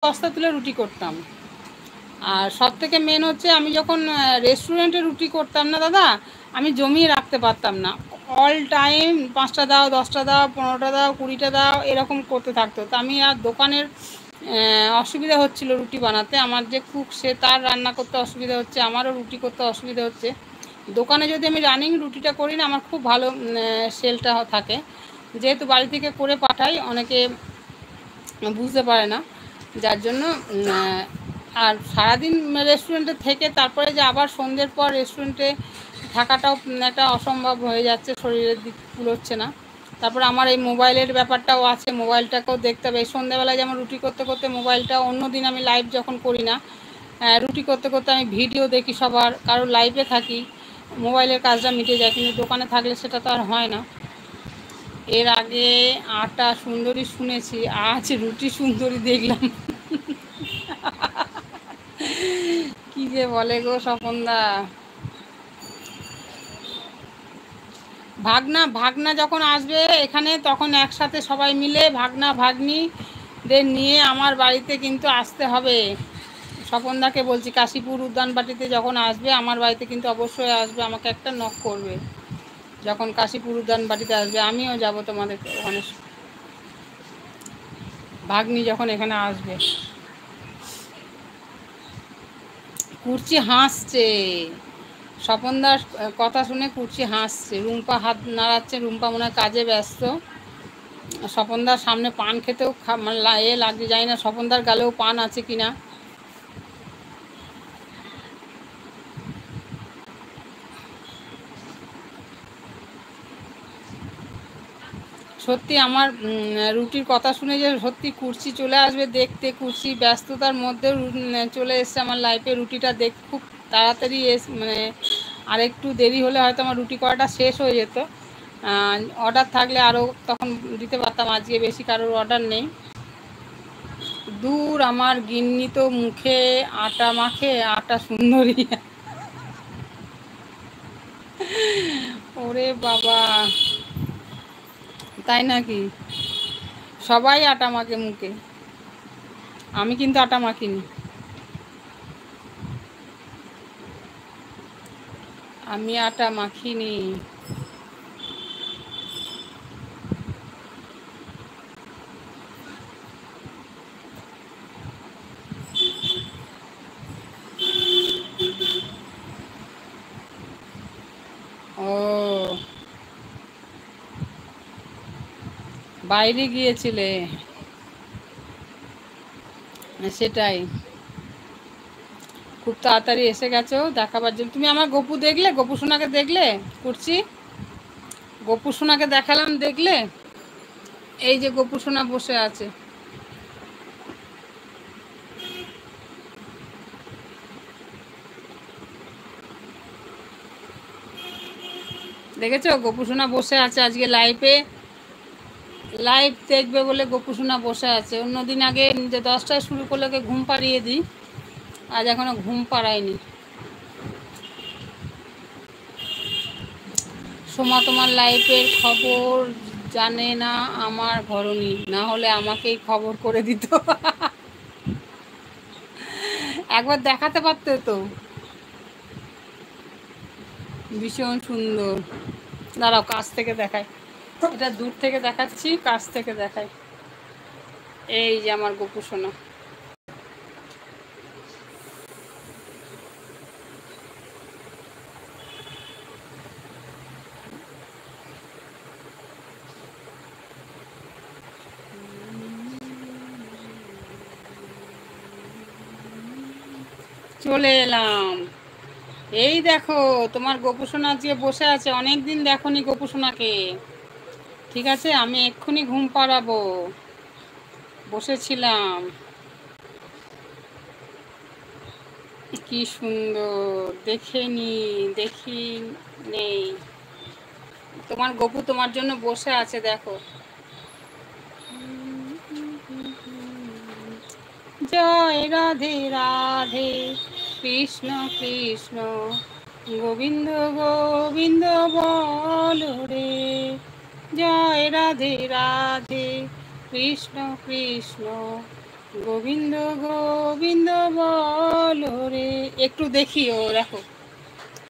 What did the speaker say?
বস্তা তুলে রুটি করতাম। আর সব থেকে মেন হচ্ছে আমি যখন রেস্টুরেন্টে রুটি করতাম না দাদা, আমি জমিয়ে রাখতে পারতাম না। অল টাইম 5টা দাও, 10টা দাও, 15টা দাও, 20টা দাও, এরকম করতে থাকতো। তো আমি আর দোকানের অসুবিধা হচ্ছিল রুটি বানাতে। আমার যে কুক, সে তার রান্না করতে অসুবিধা হচ্ছে, আমারও রুটি করতে অসুবিধা হচ্ছে। দোকানে যদি আমি রানিং রুটিটা করি না, আমার খুব ভালো সেলটা থাকে। যেহেতু বাড়ি থেকে করে পাঠাই, অনেকে বুঝতে পারে না, যার জন্য আর সারাদিন রেস্টুরেন্টে থেকে তারপরে যে আবার সন্ধ্যের পর রেস্টুরেন্টে থাকাটাও একটা অসম্ভব হয়ে যাচ্ছে, শরীরের দিক কুলোচ্ছে না। তারপর আমার এই মোবাইলের ব্যাপারটাও আছে, মোবাইলটাকেও দেখতে হবে। এই সন্ধ্যেবেলায় যেমন রুটি করতে করতে মোবাইলটা, অন্য দিন আমি লাইভ যখন করি না, রুটি করতে করতে আমি ভিডিও দেখি সবার, কারোর লাইভে থাকি, মোবাইলের কাজটা মিটে যায়। কিন্তু দোকানে থাকলে সেটা তো আর হয় না। এর আগে আটা সুন্দরী শুনেছি, আজ রুটি সুন্দরী দেখলাম। কি যে বলে গো স্বপনদা। ভাগনা ভাগনা যখন আসবে এখানে, তখন একসাথে সবাই মিলে ভাগনা ভাগ্নিদের নিয়ে আমার বাড়িতে কিন্তু আসতে হবে। স্বপনদাকে বলছি, কাশীপুর উদ্যানবাটিতে যখন আসবে আমার বাড়িতে কিন্তু অবশ্যই আসবে, আমাকে একটা নক করবে। যখন কাশীপুর উদ্যানবাটিতে আসবে আমিও যাব তোমাদের ওখানে, ভাগ্নি যখন এখানে আসবে। কুর্চি হাসছে, স্বপনদার কথা শুনে কুর্চি হাসছে। রুম্পা হাত নাড়াচ্ছে, রুম্পা মনে হয় কাজে ব্যস্ত। স্বপনদার সামনে পান খেতেও এ লাগছে, জানি না স্বপনদার গালেও পান আছে কিনা। সত্যি আমার রুটির কথা শুনে যে সত্যি কুর্চি চলে আসবে দেখতে, কুর্চি ব্যস্ততার মধ্যেও চলে এসছে আমার লাইফে। রুটিটা খুব তাড়াতাড়ি মানে আরেকটু দেরি হলে হয়তো আমার রুটি করাটা শেষ হয়ে যেত। অর্ডার থাকলে আরও তখন দিতে পারতাম। আজকে বেশি কারোর অর্ডার নেই। দূর, আমার গিন্নি তো মুখে আটা মাখে, আটা সুন্দরী। ওরে বাবা, তাই নাকি? সবাই আটা মাখে মুখে, আমি কিন্তু আটা মাখিনি। আমি আটা মাখিনি। ও, বাইরে গিয়েছিলে? সেটাই, খুব তাড়াতাড়ি এসে গেছো দেখাবার জন্য। তুমি আমার গপু দেখলে? গপু সোনাকে দেখলে? করছি, গপু সোনাকে দেখালাম, দেখলে? এই যে গপু সোনা বসে আছে, দেখেছো? গপু সোনা বসে আছে আজকে লাইভে, লাইভ দেখবে বলে গপু সোনা বসে আছে। অন্যদিন আগে যে 10টায় শুরু করলে ওকে ঘুম পাড়িয়ে দিই, আজ এখনো ঘুম পাড়ায়নি। সোমা তোমার লাইফের খবর জানে না আমার ঘরণী, না হলে আমাকেই খবর করে দিত। একবার দেখাতে পারতো তো। ভীষণ সুন্দর। দাঁড়াও, কাছ থেকে দেখাই। এটা দূর থেকে দেখাচ্ছি, কাছ থেকে দেখাই। এই যে আমার গপু সোনা। চলে এলাম। এই দেখো, তোমার গপু সোনা আজকে বসে আছে। অনেক দিন দেখোনি গপু সোনাকে। ঠিক আছে, আমি এক্ষুনি ঘুম পাড়াবো। বসেছিলাম। কি সুন্দর, দেখে নি, দেখি নেই। তোমার গপু তোমার জন্য বসে আছে, দেখো। জয় রাধে রাধে, কৃষ্ণ কৃষ্ণ গোবিন্দ গোবিন্দ বল রে। জয় রাধে রাধে, কৃষ্ণ কৃষ্ণ গোবিন্দ গোবিন্দ বলো রে, একটু দেখি ও দেখো